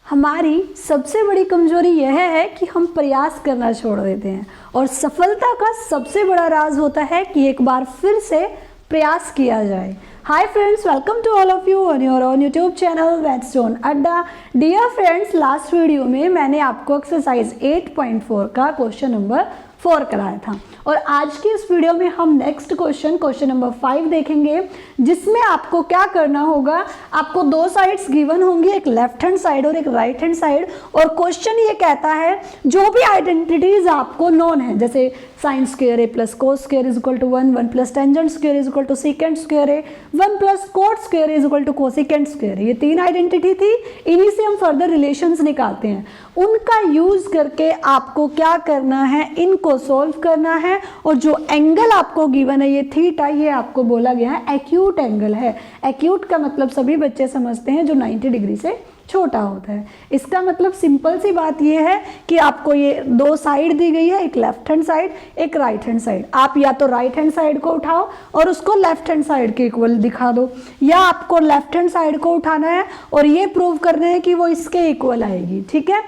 हमारी सबसे बड़ी कमजोरी यह है कि हम प्रयास करना छोड़ देते हैं और सफलता का सबसे बड़ा राज होता है कि एक बार फिर से प्रयास किया जाए। Hi friends, welcome to all of you on your own YouTube channel Whetstone Adda. Dear friends, last video में मैंने आपको एक्सरसाइज 8.4 का क्वेश्चन नंबर 4 कराया था और आज की इस वीडियो में हम नेक्स्ट क्वेश्चन नंबर 5 देखेंगे, जिसमें आपको क्या करना होगा। आपको दो साइड्स गिवन होंगी, एक लेफ्ट हैंड साइड और एक राइट हैंड साइड, और क्वेश्चन ये कहता है जो भी आइडेंटिटीज आपको नोन है, जैसे sine square a plus cos square is equal to 1 plus tangent square is equal to secant square a, 1 plus cot square is equal to cosecant square. ये तीन आइडेंटिटी थी, इन्हीं से हम फर्दर रिलेशंस निकालते हैं। उनका यूज करके आपको क्या करना है, इनको सॉल्व करना है। और जो एंगल आपको गिवन है ये थीटा, ये आपको बोला गया है एक्यूट एंगल है। एक्यूट का मतलब सभी बच्चे समझते हैं जो 90 डिग्री से छोटा होता है। इसका मतलब सिंपल सी बात यह है कि आपको ये दो साइड दी गई है, एक लेफ्ट हैंड साइड एक राइट हैंड साइड। आप या तो राइट हैंड साइड को उठाओ और उसको लेफ्ट हैंड साइड के इक्वल दिखा दो, या आपको लेफ्ट हैंड साइड को उठाना है और ये प्रूव करना है कि वो इसके इक्वल आएगी। ठीक है,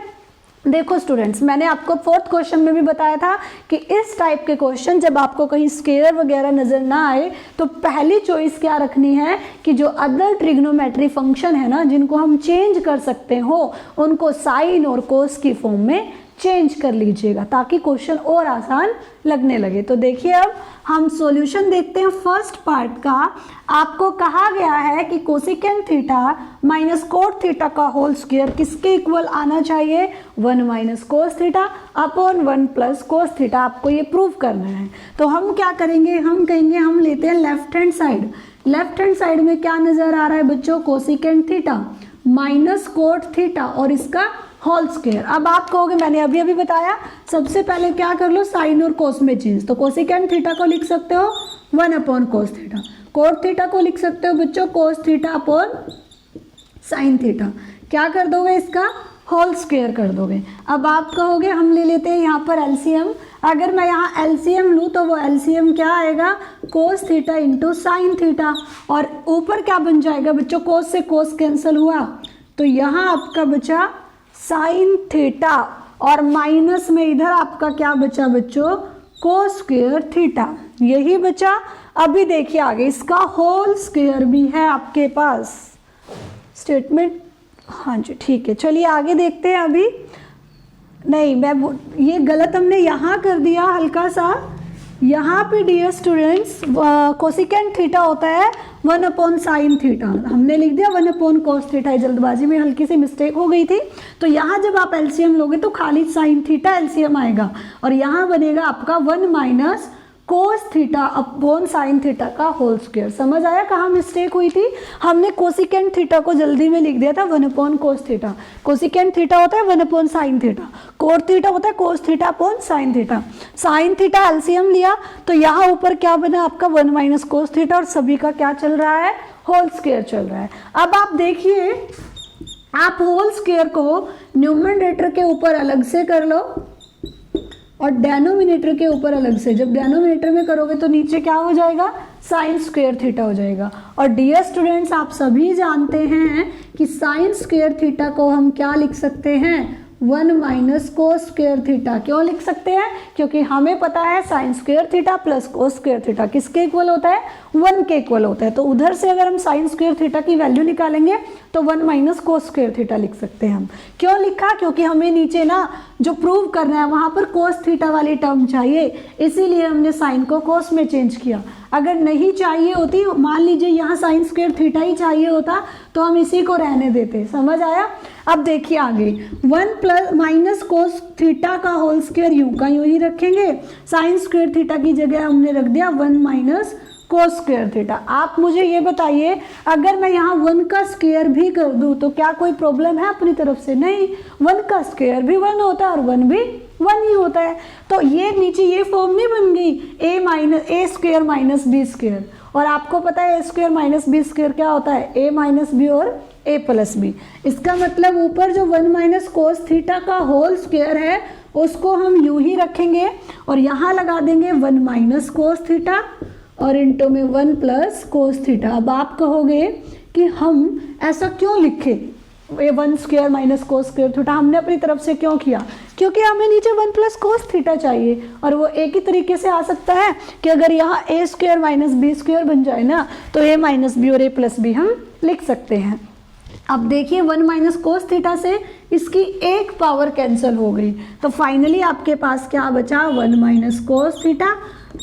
देखो स्टूडेंट्स, मैंने आपको 4th क्वेश्चन में भी बताया था कि इस टाइप के क्वेश्चन जब आपको कहीं स्केलर वगैरह नजर ना आए तो पहली चॉइस क्या रखनी है कि जो अदर ट्रिग्नोमेट्री फंक्शन है ना, जिनको हम चेंज कर सकते हो, उनको साइन और कोस की फॉर्म में चेंज कर लीजिएगा ताकि क्वेश्चन और आसान लगने लगे। तो देखिए, अब हम सॉल्यूशन देखते हैं फर्स्ट पार्ट का। आपको कहा गया है कि cosecant theta minus cot theta का होल स्क्वायर किसके इक्वल आना चाहिए, 1 minus cos theta upon 1 plus cos theta. आपको ये प्रूव करना है। तो हम क्या करेंगे, हम कहेंगे हम लेते हैं left hand side. Left hand side में क्या नजर आ रहा है बच्चों, cosecant theta minus cot theta और इसका होल स्क्वायर। अब आप कहोगे मैंने अभी अभी बताया, सबसे पहले क्या कर लो, साइन और कोस में चेंज। तो कोसेकेंट थीटा को लिख सकते हो 1 upon cos theta, cot theta को लिख सकते हो बच्चों cos theta upon sine theta. क्या कर दोगे, इसका होल स्क्वायर कर दोगे। अब आप कहोगे हम ले लेते हैं यहाँ पर एलसीएम। अगर मैं यहाँ एलसीएम लूँ तो वो एलसीएम क्या आएगा, cos theta into sine theta, और ऊपर क्या बन जाएगा बच्चों, कोस से कोस कैंसिल हुआ तो यहाँ आपका बचा साइन थीटा, और माइनस में इधर आपका क्या बचा बच्चों, कोस स्क्वायर थीटा, यही बचा। अभी देखिए आगे, इसका होल स्क्वायर भी है आपके पास स्टेटमेंट। हाँ जी ठीक है, चलिए आगे देखते हैं। अभी नहीं, मैं ये गलत हमने यहाँ कर दिया हल्का सा। यहाँ पे डियर स्टूडेंट्स कोसेकेंट थीटा होता है 1 अपॉन साइन थीटा, हमने लिख दिया 1 अपॉन कोस थीटा। जल्दबाजी में हल्की सी मिस्टेक हो गई थी। तो यहाँ जब आप एलसीएम लोगे तो खाली साइन थीटा एलसीएम आएगा और यहाँ बनेगा आपका 1 minus cos theta upon sine theta का होल स्क्वायर। समझ आया कहाँ मिस्टेक हुई थी, हमने कोसेकेंट थीटा को जल्दी में लिख दिया था 1 upon cos theta. Cosecant theta होता है 1 upon sine theta, cot theta होता है cos theta upon sine theta. Sine theta LCM लिया तो यहाँ ऊपर क्या बना आपका 1 माइनस कोस थीटा, और सभी का क्या चल रहा है, होल स्क्वायर चल रहा है। अब आप देखिए, आप होल स्क्वायर को न्यूमरेटर के ऊपर अलग से कर लो और डेनोमिनेटर के ऊपर अलग से। जब डेनोमिनेटर में करोगे तो नीचे क्या हो जाएगा, साइन स्क्वायर थीटा हो जाएगा। और डियर स्टूडेंट्स, आप सभी जानते हैं कि साइन स्क्वायर थीटा को हम क्या लिख सकते हैं, 1 माइनस कोस स्क्वायर थीटा। क्यों लिख सकते हैं, क्योंकि हमें पता है sine square theta plus cos square theta किसके इक्वल होता है, 1 के इक्वल होता है। तो उधर से अगर हम साइन स्क्वायर थीटा की वैल्यू निकालेंगे तो 1 माइनस कोस स्क्वायर थीटा लिख सकते हैं हम। क्यों लिखा, क्योंकि हमें नीचे ना जो प्रूव करना है वहाँ पर कोस थीटा वाली टर्म चाहिए, इसीलिए हमने साइन को कोस में चेंज किया। अगर नहीं चाहिए होती, मान लीजिए यहाँ साइन स्क्वायर थीटा ही चाहिए होता तो हम इसी को रहने देते। समझ आया। अब देखिए आगे, 1 प्लस माइनस कोस थीटा का होल स्क्वायर यूं का यूं ही रखेंगे। साइन स्क्वायर थीटा की जगह हमने रख दिया 1 माइनस कोस स्क्वायर थीटा। आप मुझे ये बताइए, अगर मैं यहाँ 1 का स्क्वायर भी कर दूँ तो क्या कोई प्रॉब्लम है अपनी तरफ से, नहीं। 1 का स्क्वायर भी 1 होता है और 1 भी 1 ही होता है। तो ये नीचे ये फॉर्म नहीं बन गई, ए स्क्वायर माइनस बी स्क्वायर। और आपको पता है ए स्क्वायर माइनस बी स्क्वायर क्या होता है, ए माइनस बी और ए प्लस बी। इसका मतलब ऊपर जो 1 माइनस कोस थीटा का होल स्क्वायर है उसको हम यूं ही रखेंगे और यहाँ लगा देंगे 1 माइनस कोस थीटा और इंटू में 1 प्लस कोस थीटा। अब आप कहोगे कि हम ऐसा क्यों लिखे, ये 1 square minus cos square theta हमने अपनी तरफ से क्यों किया? क्योंकि हमें नीचे 1 प्लस कोस थीटा चाहिए, और वो एक ही तरीके से आ सकता है कि अगर यहाँ ए स्क्वायर माइनस बी स्क्वायर बन जाए ना, तो ए माइनस बी और ए प्लस बी हम लिख सकते हैं। अब देखिए 1 माइनस कोस थीटा से इसकी एक पावर कैंसिल हो गई, तो फाइनली आपके पास क्या बचा? 1 minus cos theta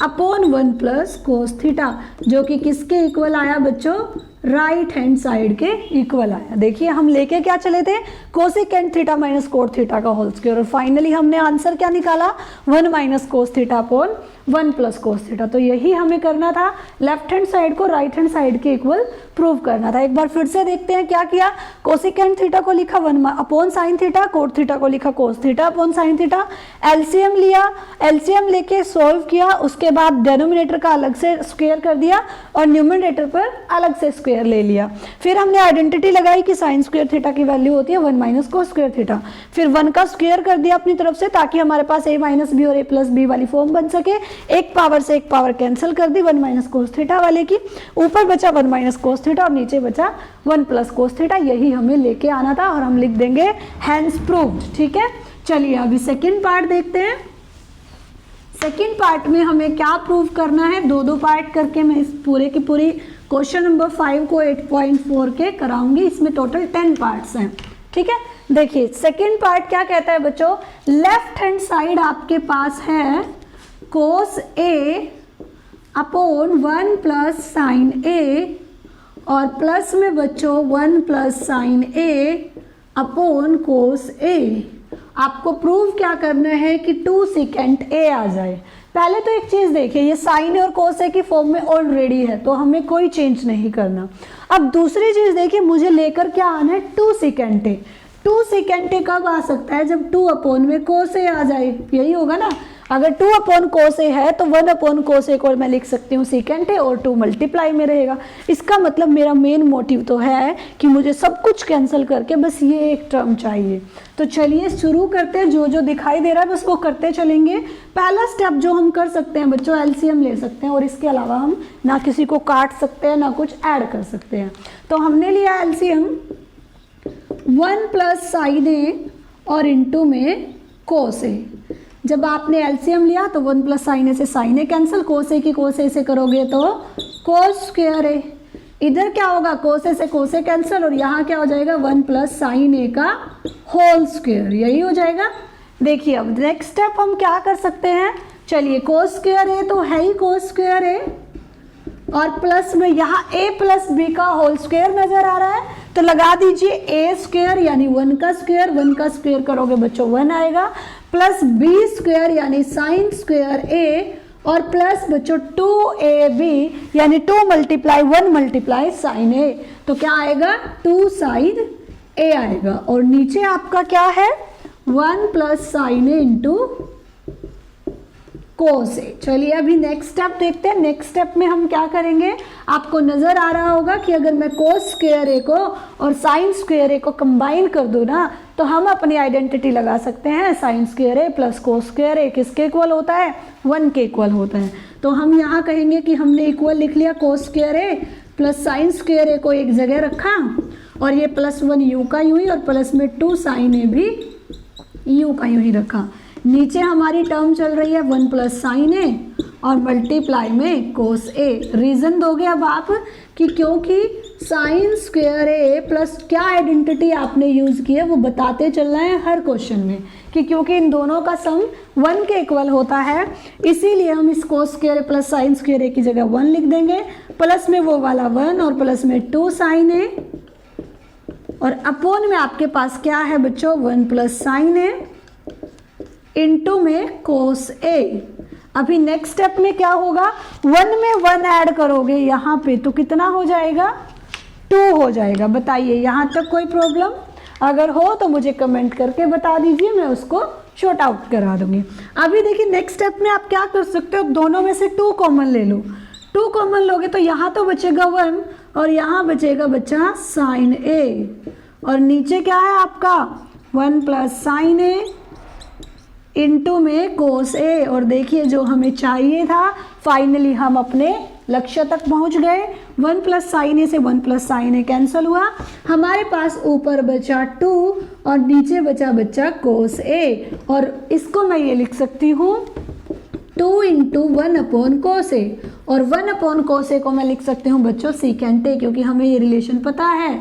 upon 1 plus cos theta, जो कि किसके इक्वल आया बच्चों? राइट हैंड साइड के इक्वल आया। देखिए हम लेके क्या चले थे? Cosecant theta minus cot theta का होल स्क्वायर, और फाइनली हमने आंसर क्या निकाला? 1 minus cos theta upon 1 plus cos theta. तो यही हमें करना था, लेफ्ट हैंड साइड को राइट हैंड साइड के इक्वल प्रूव करना था। एक बार फिर से देखते हैं क्या किया। कोसेकेंट थीटा को लिखा 1 upon sine theta, cot theta को लिखा cos theta upon sine theta. LCM लिया, एलसीएम लेके सॉल्व किया, उसके बाद डेनोमिनेटर का अलग से स्क्वायर कर दिया और न्यूमरेटर पर अलग से स्क्वायर ले लिया। फिर हमने आइडेंटिटी लगाई कि साइन स्क्वायर थीटा की वैल्यू होती है 1 माइनस कोस स्क्वायर थीटा। फिर 1 का स्क्वायर कर दिया अपनी तरफ से, ताकि हमारे पास ए माइनस बी और ए प्लस बी वाली फॉर्म बन सके। एक पावर से एक पावर कैंसिल कर दी 1 माइनस कोस थीटा वाले की, ऊपर बचा 1 माइनस कोस थीटा और नीचे बचा 1 प्लस कोस थीटा। यही हमें लेके आना था और हम लिख देंगे हैंस प्रूव्ड। ठीक है, चलिए अभी सेकेंड पार्ट देखते हैं। सेकेंड पार्ट में हमें क्या प्रूव करना है? दो पार्ट करके मैं इस पूरे की पूरी क्वेश्चन नंबर 5 को 8.4 के कराऊंगी। इसमें टोटल 10 पार्ट्स हैं। ठीक है, देखिए सेकेंड पार्ट क्या कहता है बच्चों? लेफ्ट हैंड साइड आपके पास है कोस ए अपॉन 1 प्लस साइन ए, और प्लस में बच्चों 1 प्लस साइन ए अपॉन कोस ए। आपको प्रूव क्या करना है कि 2 सेकेंड ए आ जाए। पहले तो एक चीज देखिए, ये साइन और कोस ए की फॉर्म में ऑलरेडी है, तो हमें कोई चेंज नहीं करना। अब दूसरी चीज देखिए, मुझे लेकर क्या आना है? 2 सेकेंड ए। 2 सेकेंड ए कब आ सकता है? जब 2 अपॉन में कोस ए आ जाए, यही होगा ना। अगर 2 अपॉन कोस ए है तो 1 अपॉन कोस ए को मैं लिख सकती हूँ सेकेंड ए, और 2 मल्टीप्लाई में रहेगा। इसका मतलब मेरा मेन मोटिव तो है कि मुझे सब कुछ कैंसिल करके बस ये एक टर्म चाहिए। तो चलिए शुरू करते हैं, जो जो दिखाई दे रहा है बस वो करते चलेंगे। पहला स्टेप जो हम कर सकते हैं बच्चों, एलसीएम ले सकते हैं, और इसके अलावा हम ना किसी को काट सकते हैं ना कुछ ऐड कर सकते हैं। तो हमने लिया एलसीएम 1 प्लस साइन ए और इंटू में कोस ए। जब आपने एलसीएम लिया तो 1 प्लस साइन ए से साइन ए कैंसिल, कोस ए की कोस ए से करोगे तो कोस स्क्वायर ए। इधर क्या होगा? कोस ए से कोस ए कैंसिल, और यहाँ क्या हो जाएगा? 1 प्लस साइन ए का होल स्क्वायर, यही हो जाएगा। देखिए अब नेक्स्ट स्टेप हम क्या कर सकते हैं? चलिए कोस स्क्वायर ए तो है ही कोस स्क्वायर ए, और प्लस में यहाँ a प्लस बी का होल स्क्वायर नजर आ रहा है, तो लगा दीजिए ए स्क्वायर यानी 1 का स्क्वायर, 1 का स्क्वायर करोगे बच्चों 1 आएगा, प्लस बी स्क्वायर यानी साइन स्क्वायर ए, और प्लस बच्चों 2ab यानी 2 मल्टीप्लाई 1 मल्टीप्लाई साइन ए, तो क्या आएगा? 2 साइन ए आएगा। और नीचे आपका क्या है? 1 प्लस साइन ए इंटू कोस ए। चलिए अभी नेक्स्ट स्टेप देखते हैं। नेक्स्ट स्टेप में हम क्या करेंगे? आपको नजर आ रहा होगा कि अगर मैं कोस स्क्वायर ए को और साइन स्क्वायर ए को कंबाइन कर दूं ना, तो हम अपनी आइडेंटिटी लगा सकते हैं। Sign square a plus cos square ए किसके इक्वल होता है? 1 के इक्वल होता है। तो हम यहाँ कहेंगे कि हमने इक्वल लिख लिया cos square a plus sine square ए को एक जगह रखा, और ये प्लस 1 यू का यूं ही, और प्लस में 2 साइन ए भी यू का यूं ही रखा। नीचे हमारी टर्म चल रही है 1 प्लस साइन ए और मल्टीप्लाई में कोस ए। रीजन दोगे अब आप कि क्योंकि साइन स्क्वायर ए प्लस क्या आइडेंटिटी आपने यूज की है वो बताते चलना है हर क्वेश्चन में, कि क्योंकि इन दोनों का सम 1 के इक्वल होता है, इसीलिए हम इस cos square plus sine square A की जगह 1 लिख देंगे, प्लस में वो वाला 1 और प्लस में 2 साइन ए, और अपोन में आपके पास क्या है बच्चों? 1 प्लस साइन ए इंटू में कोस ए। अभी नेक्स्ट स्टेप में क्या होगा? 1 में 1 ऐड करोगे यहाँ पे तो कितना हो जाएगा? 2 हो जाएगा। बताइए यहाँ तक कोई प्रॉब्लम? अगर हो तो मुझे कमेंट करके बता दीजिए, मैं उसको शॉर्ट आउट करा दूंगी। अभी देखिए नेक्स्ट स्टेप में आप क्या कर सकते हो? दोनों में से 2 कॉमन ले लो। 2 कॉमन लोगे तो यहाँ तो बचेगा 1 और यहाँ बचेगा बच्चा साइन ए, और नीचे क्या है आपका? 1 प्लस साइन ए इंटू में कोस ए, और देखिए जो हमें चाहिए था फाइनली हम अपने लक्ष्य तक पहुंच गए। 1 प्लस साइन ए से 1 प्लस साइन ए कैंसिल हुआ, हमारे पास ऊपर बचा 2 और नीचे बचा कोस ए, और इसको मैं ये लिख सकती हूँ 2 इंटू 1 अपॉन कोस ए, और 1 अपॉन कोस ए को मैं लिख सकती हूँ बच्चों सीकेंट ए, क्योंकि हमें ये रिलेशन पता है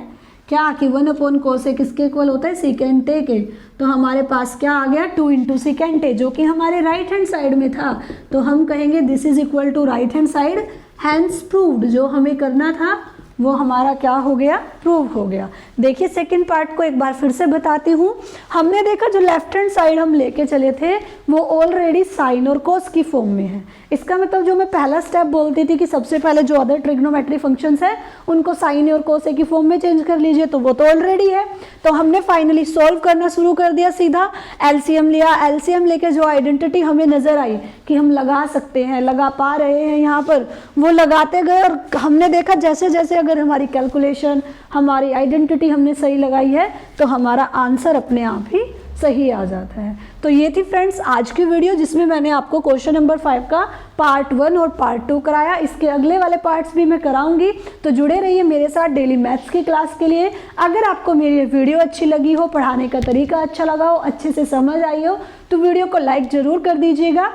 क्या कि 1 अपॉन कोस ए किसके इक्वल होता है, सीकेंट ए के। तो हमारे पास क्या आ गया 2 इंटू सीकेंट ए, जो कि हमारे राइट हैंड साइड में था, तो हम कहेंगे this is equal to right hand side, hence proved. जो हमें करना था वो हमारा क्या हो गया, प्रूव हो गया। देखिए सेकंड पार्ट को एक बार फिर से बताती हूँ। हमने देखा जो लेफ्ट हैंड साइड हम लेके चले थे वो ऑलरेडी साइन और कोस की फॉर्म में है। इसका मतलब जो मैं पहला स्टेप बोलती थी कि सबसे पहले जो अदर ट्रिग्नोमेट्री फंक्शंस है उनको साइन और कोस की फॉर्म में चेंज कर लीजिए, तो वो तो ऑलरेडी है। तो हमने फाइनली सॉल्व करना शुरू कर दिया, सीधा एलसीएम लिया। एलसीएम लेके जो आइडेंटिटी हमें नजर आई कि हम लगा सकते हैं, लगा पा रहे हैं यहाँ पर, वो लगाते गए, और हमने देखा जैसे जैसे अगर हमारी कैलकुलेशन, हमारी आइडेंटिटी हमने सही लगाई है तो हमारा आंसर अपने आप ही सही आ जाता है। तो ये थी फ्रेंड्स आज की वीडियो, जिसमें मैंने आपको क्वेश्चन नंबर 5 का पार्ट 1 और पार्ट 2 कराया। इसके अगले वाले पार्ट्स भी मैं कराऊंगी, तो जुड़े रहिए मेरे साथ डेली मैथ्स की क्लास के लिए। अगर आपको मेरी ये वीडियो अच्छी लगी हो, पढ़ाने का तरीका अच्छा लगा हो, अच्छे से समझ आई हो, तो वीडियो को लाइक ज़रूर कर दीजिएगा।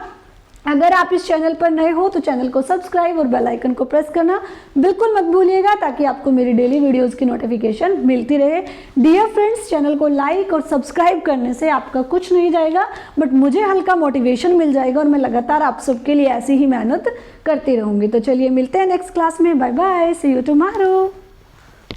अगर आप इस चैनल पर नए हो तो चैनल को सब्सक्राइब और बेल आइकन को प्रेस करना बिल्कुल मत भूलिएगा, ताकि आपको मेरी डेली वीडियोस की नोटिफिकेशन मिलती रहे। डियर फ्रेंड्स, चैनल को लाइक और सब्सक्राइब करने से आपका कुछ नहीं जाएगा, बट मुझे हल्का मोटिवेशन मिल जाएगा, और मैं लगातार आप सबके लिए ऐसी ही मेहनत करती रहूँगी। तो चलिए मिलते हैं नेक्स्ट क्लास में। Bye bye, see you tomorrow.